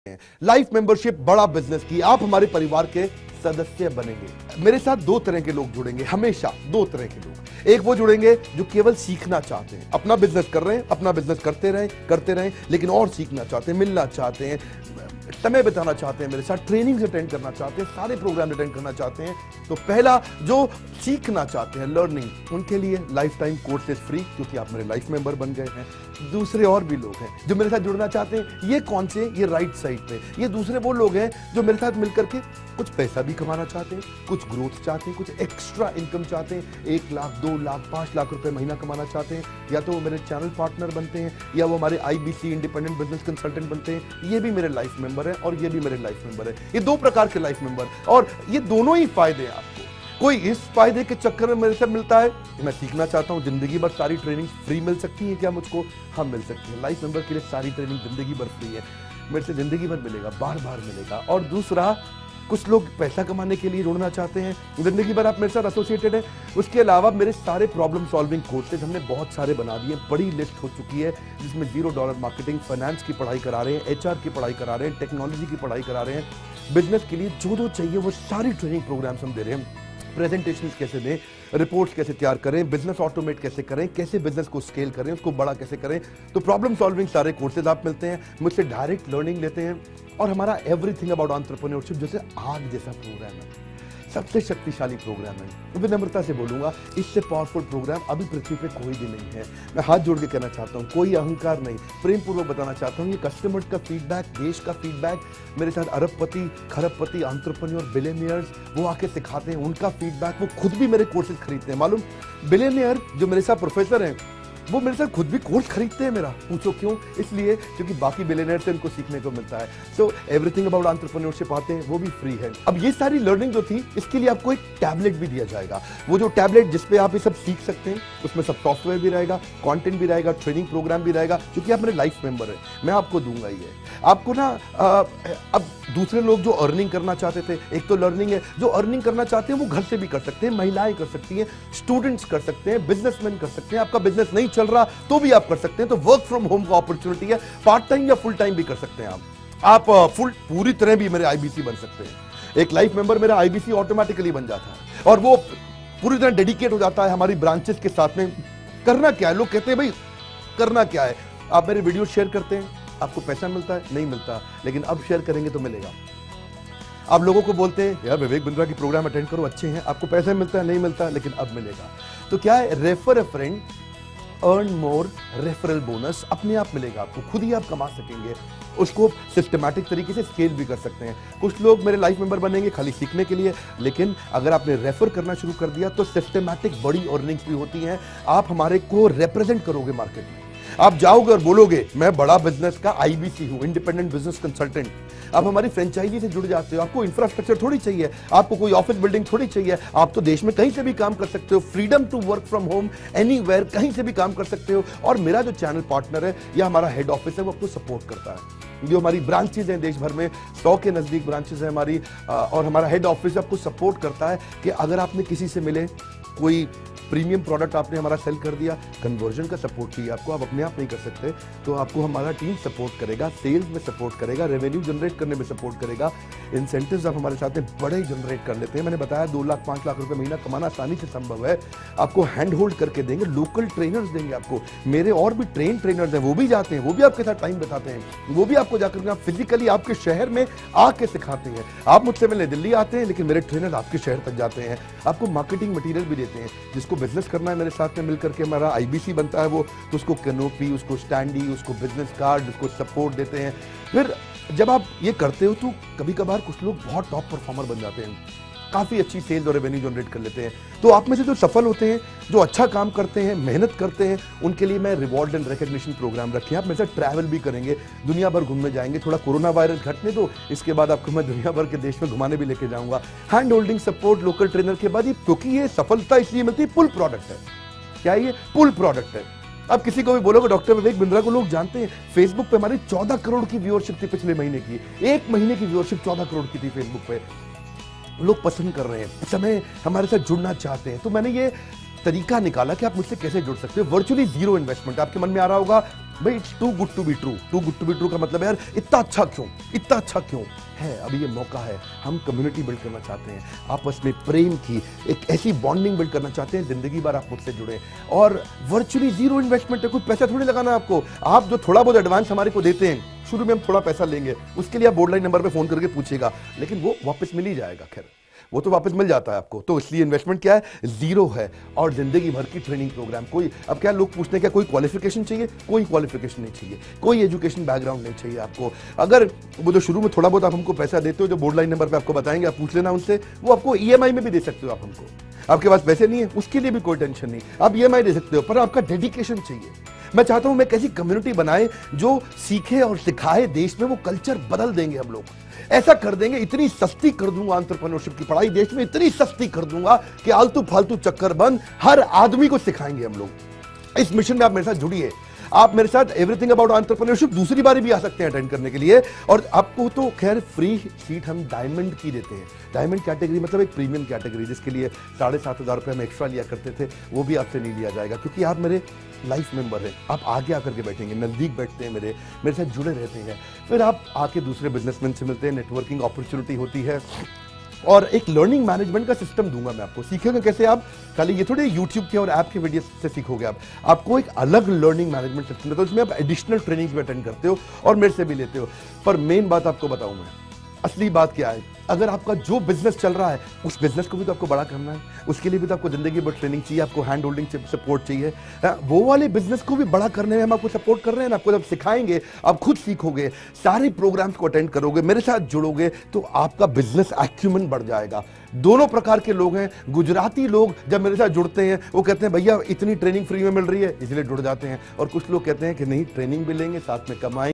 Life membership बड़ा business की आप हमारे परिवार के सदस्य बनेंगे। मेरे साथ दो तरह के लोग जुड़ेंगे, हमेशा दो तरह के लोग। एक वो जुड़ेंगे जो केवल सीखना चाहते हैं, अपना बिजनेस कर रहे हैं, अपना बिजनेस करते रहें, लेकिन और सीखना चाहते हैं, मिलना चाहते हैं, समय बिताना चाहते हैं, मेरे साथ ट्रेनिंग अटेंड करना चाहते हैं, सारे प्रोग्राम अटेंड करना चाहते हैं। तो पहला जो सीखना चाहते हैं, लर्निंग, उनके लिए लाइफ टाइम कोर्सेज फ्री, क्योंकि आप मेरे लाइफ मेंबर बन गए हैं। दूसरे और भी लोग हैं जो मेरे साथ जुड़ना चाहते हैं। ये कौन से? ये राइट साइड पे ये दूसरे वो लोग हैं जो मेरे साथ मिलकर के कुछ पैसा भी कमाना चाहते हैं, कुछ ग्रोथ चाहते हैं, कुछ एक्स्ट्रा इनकम चाहते हैं, 1 लाख 2 लाख 5 लाख रुपए महीना कमाना चाहते हैं। या तो वो मेरे चैनल पार्टनर बनते हैं, या वो हमारे IBC इंडिपेंडेंट बिजनेस कंसल्टेंट बनते हैं। ये भी मेरे लाइफ मेंबर है और ये भी मेरे लाइफ मेंबर है। ये दो प्रकार के लाइफ मेंबर, और ये दोनों ही फायदे हैं आपको। कोई इस फायदे के चक्कर में मेरे से मिलता है, मैं सीखना चाहता हूं, जिंदगी भर सारी ट्रेनिंग फ्री मिल सकती है क्या मुझको? हाँ, मिल सकती है। लाइफ मेंबर के लिए सारी ट्रेनिंग जिंदगी भर फ्री है, मेरे से जिंदगी भर मिलेगा, बार बार मिलेगा। और दूसरा, कुछ लोग पैसा कमाने के लिए जुड़ना चाहते हैं, जिंदगी भर आप मेरे साथ एसोसिएटेड हैं। उसके अलावा मेरे सारे प्रॉब्लम सॉल्विंग कोर्सेज हमने बहुत सारे बना दिए, बड़ी लिस्ट हो चुकी है, जिसमें $0 मार्केटिंग, फाइनेंस की पढ़ाई करा रहे हैं, HR की पढ़ाई करा रहे हैं, टेक्नोलॉजी की पढ़ाई करा रहे हैं। बिजनेस के लिए जो चाहिए वो सारी ट्रेनिंग प्रोग्राम्स हम दे रहे हैं। प्रेजेंटेशन कैसे दें, रिपोर्ट्स कैसे तैयार करें, बिजनेस ऑटोमेट कैसे करें, कैसे बिजनेस को स्केल करें, उसको बड़ा कैसे करें। तो प्रॉब्लम सॉल्विंग सारे कोर्सेज आप मिलते हैं, मुझसे डायरेक्ट लर्निंग लेते हैं। और हमारा एवरीथिंग अबाउट एंटरप्रेन्योरशिप जैसे आग जैसा प्रोग्राम है, सबसे शक्तिशाली प्रोग्राम है। विनम्रता से बोलूंगा, इससे पावरफुल प्रोग्राम अभी पृथ्वी पे कोई भी नहीं है। मैं हाथ जोड़ के कहना चाहता हूँ, कोई अहंकार नहीं, प्रेम पूर्वक बताना चाहता हूँ, ये कस्टमर्स का फीडबैक, देश का फीडबैक, मेरे साथ अरबपति, खरबपति, एंटरप्रेन्योर, बिलियनियर्स वो आके सिखाते हैं, उनका फीडबैक, वो खुद भी मेरे कोर्सेज खरीदते हैं। मालूम, बिलियनियर जो मेरे साथ प्रोफेसर हैं, वो मेरे साथ खुद भी कोर्स खरीदते हैं मेरा। पूछो क्यों? इसलिए क्योंकि बाकी बिलियनियर से इनको सीखने को मिलता है। सो एवरीथिंग अबाउट एंटरप्रेन्योरशिप आते हैं, वो भी फ्री है। अब ये सारी लर्निंग जो थी, इसके लिए आपको एक टैबलेट भी दिया जाएगा। वो जो टैबलेट जिसपे आप ये सब सीख सकते हैं, उसमें सब सॉफ्टवेयर भी रहेगा, कंटेंट भी रहेगा, ट्रेनिंग प्रोग्राम भी रहेगा। क्योंकि आप मेरे लाइफ मेंबर है, मैं आपको दूंगा ही है। आपको ना अब दूसरे लोग जो अर्निंग करना चाहते थे, एक तो लर्निंग है, जो अर्निंग करना चाहते हैं वो घर से भी कर सकते हैं, महिलाएं कर सकती हैं, स्टूडेंट्स कर सकते हैं, बिजनेसमैन कर सकते हैं। आपका बिजनेस नहीं चल रहा तो भी आप कर सकते हैं। तो वर्क फ्रॉम होम का अपॉर्चुनिटी है, पार्ट टाइम या फुल टाइम भी कर सकते हैं आप पूरी तरह भी मेरे IBC बन सकते हैं। एक लाइफ मेंबर मेरा IBC ऑटोमेटिकली बन जाता है और वो पूरी तरह डेडिकेट हो जाता है हमारी ब्रांचेस के साथ में। करना क्या है? लोग कहते हैं भाई करना क्या है? आप मेरे वीडियो शेयर करते हैं, आपको पैसा मिलता है? नहीं मिलता, लेकिन अब शेयर करेंगे तो मिलेगा। आप लोगों को बोलते हैं यार विवेक बिंद्रा की प्रोग्राम अटेंड करो, अच्छे हैं, आपको पैसा मिलता है? नहीं मिलता, लेकिन अब मिलेगा। तो क्या है? Refer a friend, earn more, referral bonus अपने आप मिलेगा आपको, खुद ही आप कमा सकेंगे। उसको सिस्टमैटिक तरीके से स्केल भी कर सकते हैं। कुछ लोग मेरे लाइफ मेंबर बनेंगे खाली सीखने के लिए, लेकिन अगर आपने रेफर करना शुरू कर दिया तो सिस्टमैटिक बड़ी अर्निंग्स भी होती हैं। आप हमारे को रिप्रेजेंट करोगे मार्केट में, आप जाओगे और बोलोगे मैं बड़ा बिजनेस का IBC हूं, इंडिपेंडेंट बिजनेस कंसल्टेंट। आप हमारी फ्रेंचाइजी से जुड़ जाते हो, आपको इंफ्रास्ट्रक्चर थोड़ी चाहिए, आपको कोई ऑफिस बिल्डिंग थोड़ी चाहिए, आप तो देश में कहीं से भी काम कर सकते हो, freedom to work from home, anywhere, कहीं से भी काम कर सकते हो। और मेरा जो चैनल पार्टनर है या हमारा हेड ऑफिस है, वो आपको सपोर्ट करता है। जो हमारी ब्रांचेज हैं देश भर में, 100 के नजदीक ब्रांचेज है हमारी, और हमारा हेड ऑफिस आपको सपोर्ट करता है कि अगर आपने किसी से मिले, कोई प्रीमियम प्रोडक्ट आपने हमारा सेल कर दिया, कन्वर्जन का सपोर्ट चाहिए आपको, आप अपने आप नहीं कर सकते, तो आपको हमारा टीम सपोर्ट करेगा, सेल्स में सपोर्ट करेगा, रेवेन्यू जनरेट करने में सपोर्ट करेगा, इंसेंटिव्स आप हमारे साथ में बड़े जनरेट कर लेते हैं। मैंने बताया 2 लाख 5 लाख रुपए महीना कमाना आसानी से संभव है। आपको हैंड होल्ड करके देंगे, लोकल ट्रेनर्स देंगे आपको, मेरे और भी ट्रेनर्स हैं, वो भी जाते हैं, वो भी आपके साथ टाइम बिताते हैं, वो भी आपको जाकर फिजिकली आपके शहर में आके सिखाते हैं। आप मुझसे मिलने दिल्ली आते हैं, लेकिन मेरे ट्रेनर आपके शहर तक जाते हैं, आपको मार्केटिंग मटेरियल भी देते हैं। जिसको बिजनेस करना है मेरे साथ में मिलकर के, हमारा IBC बनता है वो, तो उसको कैनोपी, उसको स्टैंडी, उसको बिजनेस कार्ड, उसको सपोर्ट देते हैं। फिर जब आप ये करते हो तो कभी कभार कुछ लोग बहुत टॉप परफॉर्मर बन जाते हैं, काफी अच्छी सेल्स और रेवेन्यू जनरेट कर लेते हैं। तो आप में से जो सफल होते हैं, जो अच्छा काम करते हैं, मेहनत करते हैं, उनके लिए मैं रिवॉर्ड एंड रिकॉग्निशन प्रोग्राम रखे हैं। आप मेरे साथ ट्रैवल भी करेंगे, दुनिया भर घूमने जाएंगे। थोड़ा कोरोना वायरस घटने दो, इसके बाद आपको मैं दुनिया भर के देश में घुमाने भी लेके जाऊंगा। Hand holding support local trainer के बाद, क्योंकि ये सफलता इसलिए मिलती है, पुल प्रोडक्ट है। क्या ये पुल प्रोडक्ट है? अब किसी को भी बोलोगे डॉक्टर विवेक बिंद्रा को लोग जानते हैं, फेसबुक पे हमारी 14 करोड़ की व्यूअरशिप थी पिछले महीने की, एक महीने की व्यूअरशिप 14 करोड़ की थी फेसबुक पे। लोग पसंद कर रहे हैं, समय हमारे साथ जुड़ना चाहते हैं। तो मैंने ये तरीका निकाला कि आप मुझसे कैसे जुड़ सकते हो। Virtually zero investment. आपके मन में आ रहा होगा भाई it's too good to be true. Too good to be true का मतलब है यार इतना अच्छा क्यों, इतना अच्छा क्यों है। अभी ये मौका है, हम कम्युनिटी बिल्ड करना चाहते हैं, आपस में प्रेम की एक ऐसी बॉन्डिंग बिल्ड करना चाहते हैं, जिंदगी भर आप मुझसे जुड़े। और वर्चुअली जीरो इन्वेस्टमेंट है, कुछ पैसा थोड़ी लगाना है आपको। आप जो थोड़ा बहुत एडवांस हमारे को देते हैं, शुरू में हम थोड़ा पैसा लेंगे, उसके लिए आप बोर्ड लाइन नंबर पे फोन करके पूछिएगा, लेकिन वो वापस मिल ही जाएगा। खैर वो तो वापस मिल जाता है आपको। तो इसलिए इन्वेस्टमेंट क्या है, जीरो है। और जिंदगी भर की ट्रेनिंग प्रोग्राम। कोई अब क्या लोग पूछते हैं क्या कोई क्वालिफिकेशन चाहिए, कोई क्वालिफिकेशन नहीं चाहिए, कोई एजुकेशन बैकग्राउंड नहीं चाहिए आपको। अगर वो जो शुरू में थोड़ा बहुत आप हमको पैसा देते हो, जो बोर्ड लाइन नंबर पे आपको बताएंगे, आप पूछ लेना उनसे, वो आपको ईएमआई में भी दे सकते हो आप हमको। आपके पास पैसे नहीं है उसके लिए भी कोई टेंशन नहीं, आप ईएमआई दे सकते हो, पर आपका डेडिकेशन चाहिए। मैं चाहता हूं मैं कैसी कम्युनिटी बनाए जो सीखे और सिखाए, देश में वो कल्चर बदल देंगे हम लोग। ऐसा कर देंगे, इतनी सस्ती कर दूंगा एंटरप्रेन्योरशिप की पढ़ाई देश में, इतनी सस्ती कर दूंगा कि आलतू फालतू चक्कर बंद, हर आदमी को सिखाएंगे हम लोग। इस मिशन में आप मेरे साथ जुड़िए। आप मेरे साथ एवरीथिंग अबाउट एंटरप्रेन्योरशिप दूसरी बारी भी आ सकते हैं अटेंड करने के लिए। और आपको तो खैर फ्री सीट हम डायमंड की देते हैं। डायमंड कैटेगरी मतलब एक प्रीमियम कैटेगरी, जिसके लिए 7,500 रुपये हम एक्स्ट्रा लिया करते थे, वो भी आपसे नहीं लिया जाएगा, क्योंकि आप मेरे लाइफ मेंबर हैं। आप आगे आकर के बैठेंगे, नज़दीक बैठते हैं, मेरे साथ जुड़े रहते हैं। फिर आप आके दूसरे बिजनेसमैन से मिलते हैं, नेटवर्किंग अपॉर्चुनिटी होती है। और एक लर्निंग मैनेजमेंट का सिस्टम दूंगा मैं आपको। सीखेंगे कैसे आप, खाली ये थोड़े यूट्यूब के और ऐप के वीडियो से सीखोगे आप। आपको एक अलग लर्निंग मैनेजमेंट सिस्टम है, तो इसमें आप एडिशनल ट्रेनिंग्स भी अटेंड करते हो और मेरे से भी लेते हो। पर मेन बात आपको बताऊं मैं, असली बात क्या है, अगर आपका जो बिजनेस चल रहा है उस बिजनेस को भी तो आपको बड़ा करना है, उसके लिए भी तो आपको जिंदगी भर ट्रेनिंग चाहिए, आपको हैंड होल्डिंग सपोर्ट चाहिए। वो वाले बिजनेस को भी बड़ा करने में हम आपको सपोर्ट कर रहे हैं ना। आपको जब सिखाएंगे, आप खुद सीखोगे, सारे प्रोग्राम्स को अटेंड करोगे, मेरे साथ जुड़ोगे, तो आपका बिजनेस एक्यूमेंट बढ़ जाएगा। दोनों प्रकार के लोग हैं। गुजराती लोग जब मेरे साथ जुड़ते हैं वो कहते हैं भैया इतनी ट्रेनिंग फ्री में मिल रही है, इसलिए जुड़ जाते हैं। और कुछ लोग कहते हैं कि नहीं, ट्रेनिंग भी लेंगे साथ में कमाएंगे।